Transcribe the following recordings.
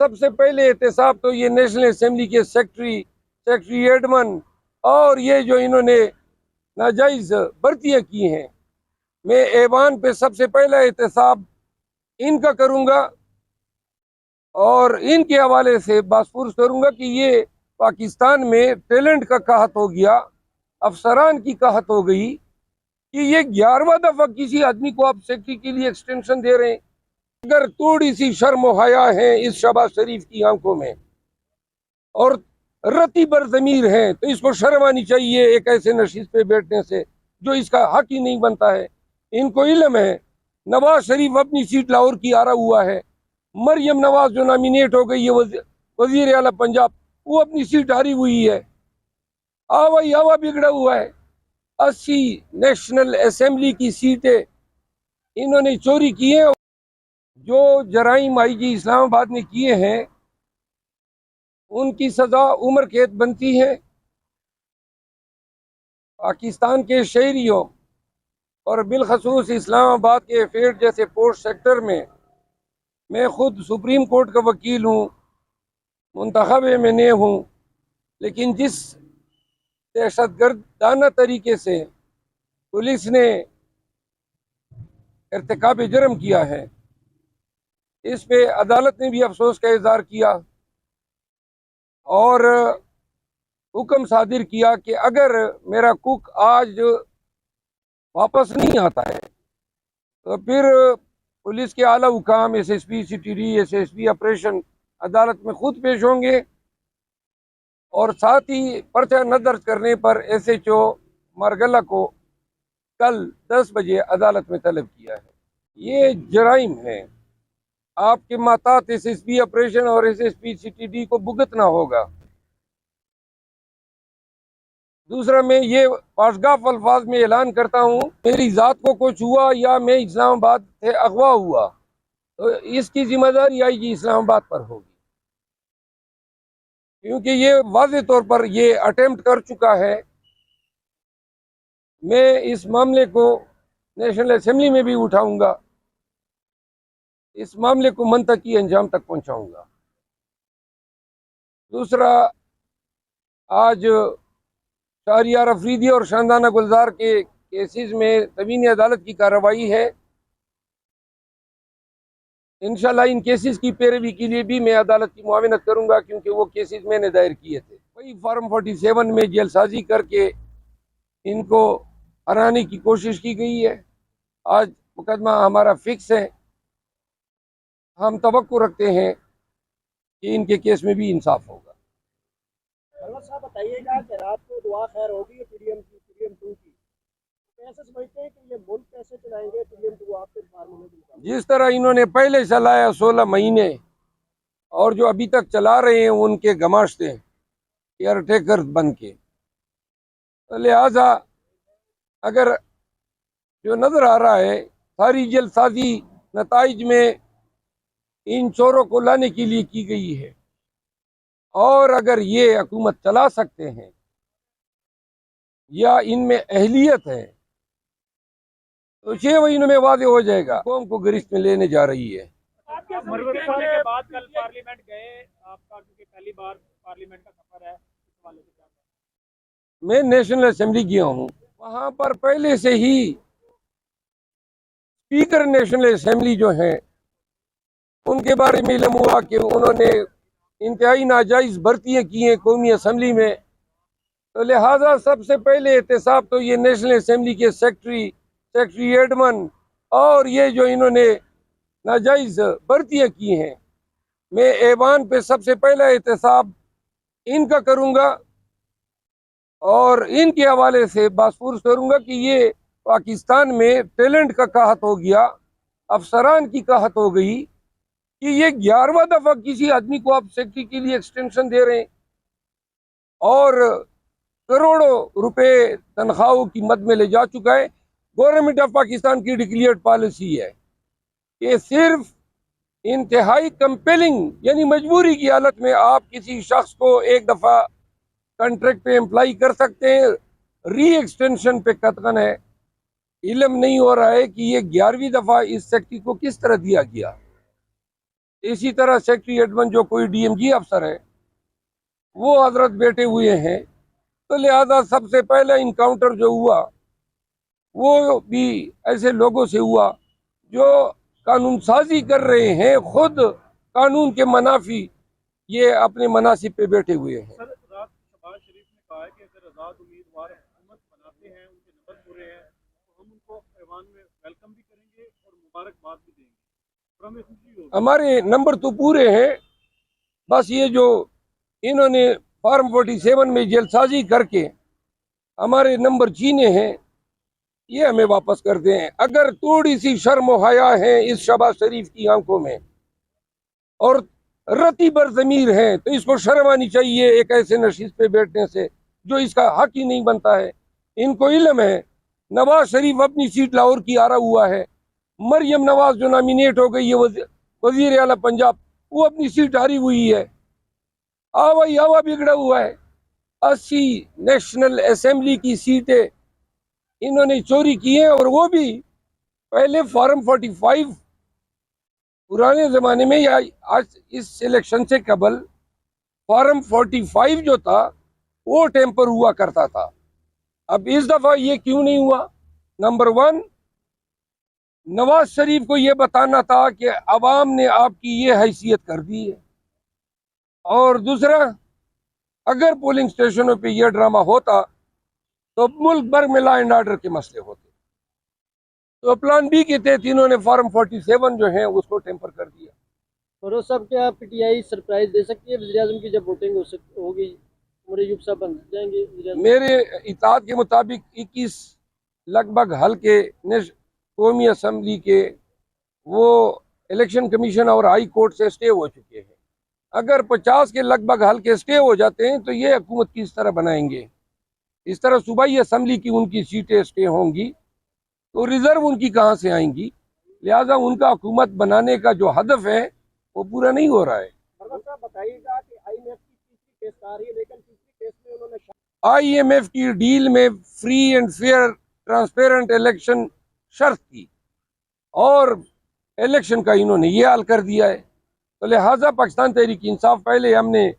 सबसे पहले एहतसाब तो ये नेशनल असेंबली के सेक्रेटरी एडमन और ये जो इन्होंने नाजायज भर्तियाँ की हैं, मैं ऐवान पे सबसे पहला एहतसाब इनका करूँगा और इनके हवाले से बासपुरस करूँगा कि ये पाकिस्तान में टैलेंट का कहत हो गया, अफसरान की कहत हो गई कि ये 11वां दफ़ा किसी आदमी को आप सेक्रेटरी के लिए एक्सटेंशन दे रहे हैं। अगर थोड़ी सी शर्म हया है इस शहबाज शरीफ की आंखों में और रती बर ज़मीर है तो इसको शर्म आनी चाहिए एक ऐसे नशीस पे बैठने से जो इसका हक ही नहीं बनता है। इनको इल्म है नवाज शरीफ अपनी सीट लाहौर की हारा हुआ है, मरियम नवाज जो नॉमिनेट हो गई है वजीर आला पंजाब, वो अपनी सीट हारी हुई है। आवा बिगड़ा हुआ है। 80 नेशनल असेंबली की सीटें इन्होंने चोरी की हैं। जो जराइम आईजी इस्लामाबाद ने किए हैं उनकी सजा उम्र कैद बनती है। पाकिस्तान के शहरियों और बिलखसूस इस्लामाबाद के फेड जैसे पोस्ट सेक्टर में मैं खुद सुप्रीम कोर्ट का वकील हूँ, मुंतखब एमएनए हूँ, लेकिन जिस दहशतगर्दाना तरीके से पुलिस ने इर्तिकाब जुर्म किया है, इस पे अदालत ने भी अफसोस का इजहार किया और हुक्म सादिर किया कि अगर मेरा कुक आज वापस नहीं आता है तो फिर पुलिस के आला हुकाम एसएसपी सिटी एसएसपी ऑपरेशन अदालत में खुद पेश होंगे और साथ ही पर्चा न दर्ज करने पर एसएचओ मारगला को कल 10 बजे अदालत में तलब किया है। ये जराइम है, आपके मातात एसएसपी ऑपरेशन और एसएसपी सिटी को भुगतना होगा। दूसरा, मैं ये पाशगाफ अल्फाज में ऐलान करता हूँ, मेरी ज़ात को कुछ हुआ या मैं इस्लामाबाद से अगवा हुआ तो इसकी जिम्मेदारी आईजी इस्लामाबाद पर होगी, क्योंकि ये वाज़े तौर पर ये अटेम्प्ट कर चुका है। मैं इस मामले को नेशनल असेंबली में भी उठाऊंगा, इस मामले को मंतकी अंजाम तक पहुंचाऊंगा। दूसरा, आज शाहरियार अफरीदी और शानदाना गुलजार के केसेस में तवीनी अदालत की कार्रवाई है। इंशाल्लाह इन केसेस की पैरवी के लिए भी मैं अदालत की मुआविनत करूंगा, क्योंकि वो केसेस मैंने दायर किए थे। वही फार्म 47 में जेलसाजी करके इनको हराने की कोशिश की गई है। आज मुकदमा हमारा फिक्स है, हम तवक्को रखते हैं कि इनके केस में भी इंसाफ होगा। साहब बताइएगा कि रात को दुआ खैर होगी पीडीएम 2 की, कैसे समझते हैं कि ये मुल्क कैसे चलाएंगे पीडीएम 2 आपके पार्लियामेंट? जिस तरह इन्होंने पहले चलाया 16 महीने और जो अभी तक चला रहे हैं उनके गमाश्ते केयरटेकर बन के, तो लिहाजा अगर जो नजर आ रहा है सारी जल्दसाजी नताइज में इन चोरों को लाने के लिए की गई है, और अगर ये हुकूमत चला सकते हैं या इनमें अहलियत है तो 6 महीनों में वादे हो जाएगा कौम को गिरफ्त में लेने जा रही है। के बाद कल पार्लियामेंट गए आपका, क्योंकि पहली बार पार्लियामेंट का सफर है, इस वाले से क्या? मैं नेशनल असेंबली गया हूँ, वहां पर पहले से ही स्पीकर नेशनल असेंबली जो है उनके बारे में इल्म हुआ कि उन्होंने इंतहाई नाजायज भर्तियाँ की हैं कौमी असम्बली में, तो लिहाजा सबसे पहले एहतसाब तो ये नेशनल असेंबली के सेक्रेटरी एडमन और ये जो इन्होंने नाजायज भर्तियाँ की हैं, मैं ऐवान पे सबसे पहला एहतसाब इनका करूँगा और इनके हवाले से बासपुरस करूँगा कि ये पाकिस्तान में टैलेंट का कहत हो गया, अफसरान की कहत हो गई कि ये 11वां दफ़ा किसी आदमी को आप सेक्रेटरी के लिए एक्सटेंशन दे रहे हैं और करोड़ों रुपए तनख्वाहों की मद में ले जा चुका है। गवर्नमेंट ऑफ पाकिस्तान की डिक्लेयर्ड पॉलिसी है कि सिर्फ इंतहाई कंपेलिंग यानी मजबूरी की हालत में आप किसी शख्स को एक दफ़ा कॉन्ट्रैक्ट पे एम्प्लाई कर सकते हैं, री एक्सटेंशन पे कतगन है। इल्म नहीं हो रहा है कि ये 11वीं दफ़ा इस सेक्रेटरी को किस तरह दिया गया। इसी तरह सेक्रेटरीट जो कोई डीएमजी अफसर है वो हजरत बैठे हुए हैं। तो लिहाजा सबसे पहले इनकाउंटर जो हुआ वो भी ऐसे लोगों से हुआ जो कानून साजी कर रहे हैं, खुद कानून के मनाफी ये अपने मनासिब पे बैठे हुए हैं। सर, रात शहबाज शरीफ ने कहा है कि अगर आज़ाद उम्मीदवार हुकूमत बनाते हैं, उनके नंबर पूरे हैं, तो हम उनको ऐवान में वेलकम भी करेंगे और मुबारकबाद भी देंगे। हमारे नंबर तो पूरे हैं, बस ये जो इन्होंने फॉर्म 47 में जेलसाजी करके हमारे नंबर छीने हैं ये हमें वापस कर दें। अगर थोड़ी सी शर्म हया है इस शहबाज शरीफ की आंखों में और रती बर ज़मीर है तो इसको शर्म आनी चाहिए एक ऐसे नशीस पे बैठने से जो इसका हक ही नहीं बनता है। इनको इल्म है नवाज शरीफ अपनी सीट लाहौर की हारा हुआ है, मरियम नवाज जो नॉमिनेट हो गई है वजीर आला पंजाब वो अपनी सीट हारी हुई है। आवा बिगड़ा हुआ है। 80 नेशनल असेंबली की सीटें इन्होंने चोरी की है और वो भी पहले फॉर्म 45 पुराने ज़माने में या आज इस इलेक्शन से कबल फॉर्म 45 जो था वो टेम्पर हुआ करता था। अब इस दफ़ा ये क्यों नहीं हुआ? नंबर 1, नवाज शरीफ को ये बताना था कि अवाम ने आपकी ये हैसियत कर दी है, और दूसरा अगर पोलिंग स्टेशनों पे ये ड्रामा होता तो मुल्क भर में लॉ एंड ऑर्डर के मसले होते। तो प्लान बी के तहत इन्होंने फॉर्म 47 जो है उसको टेम्पर कर दिया। फरोज साहब, क्या पीटीआई सरप्राइज दे सकती है वज़ीर-ए-आज़म की जब वोटिंग होगी? उमर अयूब साहब बन जाएंगे वज़ीर-ए-आज़म? मेरे इताद के मुताबिक 21 लगभग हल्के कौमी असम्बली के वो इलेक्शन कमीशन और हाई कोर्ट से स्टे हो चुके हैं। अगर 50 के लगभग हल्के स्टे हो जाते हैं तो ये हुकूमत किस तरह बनाएंगे? इस तरह सूबाई असम्बली की उनकी सीटें स्टे होंगी तो रिजर्व उनकी कहाँ से आएंगी? लिहाजा उनका हुकूमत बनाने का जो हदफ है वो पूरा नहीं हो रहा है। बताइएगा कि आईएमएफ की तीसरी केस आ रही है, लेकिन तीसरी केस में उन्होंने आईएमएफ की डील में free and fair transparent election शर्त थी और इलेक्शन का इन्होंने ये हाल कर दिया है। तो लिहाजा पाकिस्तान तहरीक इंसाफ पहले हमने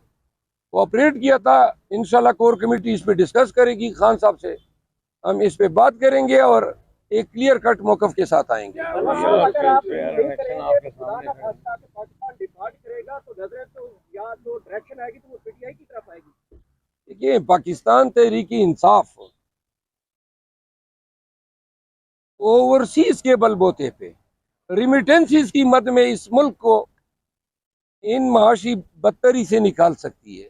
कोऑपरेट किया था, इंशाल्लाह कोर कमेटी इस पे डिस्कस करेगी, खान साहब से हम इस पे बात करेंगे और एक क्लियर कट मौकफ के साथ आएंगे। अगर आप पाकिस्तान डिफॉल्ट करेगा तो नजरें तो या जो डायरेक्शन आएगी तो वो पीटीआई की तरफ आएगी। देखिए, पाकिस्तान तहरीक इंसाफ ओवरसीज के बलबूते पे रिमिटेंसीज की मद में इस मुल्क को इन माशी बदतरी से निकाल सकती है।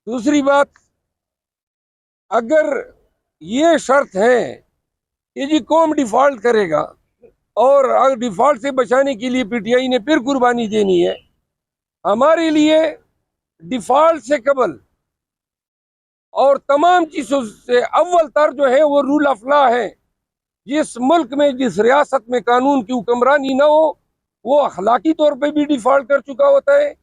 दूसरी बात, अगर ये शर्त है कि जी कौम डिफॉल्ट करेगा और डिफॉल्ट से बचाने के लिए पीटीआई ने फिर कुर्बानी देनी है, हमारे लिए डिफॉल्ट से कबल और तमाम चीज़ों से अव्वल तर जो है वो रूल ऑफ लॉ है। जिस मुल्क में जिस रियासत में कानून की हुक्मरानी ना हो वो अखलाकी तौर पर भी डिफॉल्ट कर चुका होता है,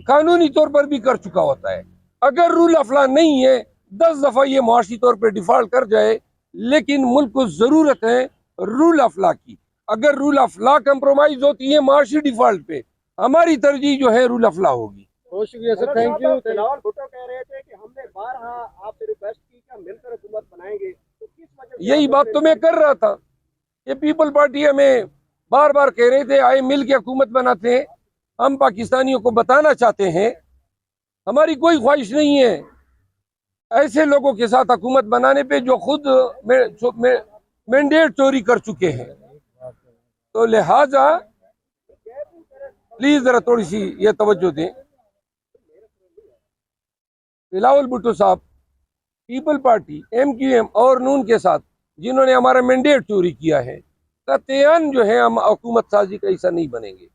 कानूनी तौर पर भी कर चुका होता है। अगर रूल ऑफ लॉ नहीं है 10 दफ़ा ये मुआशी तौर पर डिफॉल्ट कर जाए, लेकिन मुल्क को ज़रूरत है रूल ऑफ लॉ की। अगर रूल ऑफ लॉ कंप्रोमाइज होती है मुआशी डिफॉल्ट पे, हमारी तरजीह जो है रूल ऑफ लॉ होगी। बहुत शुक्रिया sir, thank you. Bilawal Bhutto कह रहे थे कि हमने बारहा आपसे रिक्वेस्ट की कि हम मिलकर हुकूमत बनाएंगे, तो किस वजह से? यही बात तो मैं कर रहा था कि पीपल पार्टी हमें बार बार कह रहे थे आए मिल के हुकूमत बनाते हैं। हम पाकिस्तानियों को बताना चाहते हैं हमारी कोई ख्वाहिश नहीं है ऐसे लोगों के साथ हुकूमत बनाने पे जो खुद मैंडेट चोरी कर चुके हैं। तो लिहाजा प्लीज जरा थोड़ी सी ये तवज्जो दें। बिलावल भुट्टो साहब पीपल पार्टी, MQM और नून के साथ जिन्होंने हमारा मैंडेट चोरी किया है, कतईन जो है हम हुकूमत साजी का हिस्सा नहीं बनेंगे।